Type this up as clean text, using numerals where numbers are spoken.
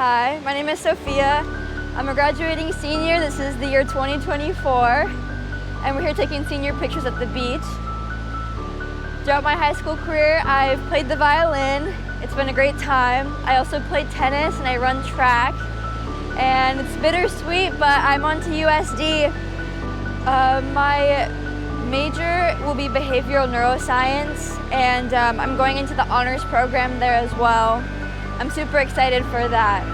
Hi, my name is Sofia. I'm a graduating senior. This is the year 2024, and we're here taking senior pictures at the beach. Throughout my high school career, I've played the violin. It's been a great time. I also played tennis and I run track. And it's bittersweet, but I'm on to USD. My major will be behavioral neuroscience, and I'm going into the honors program there as well. I'm super excited for that.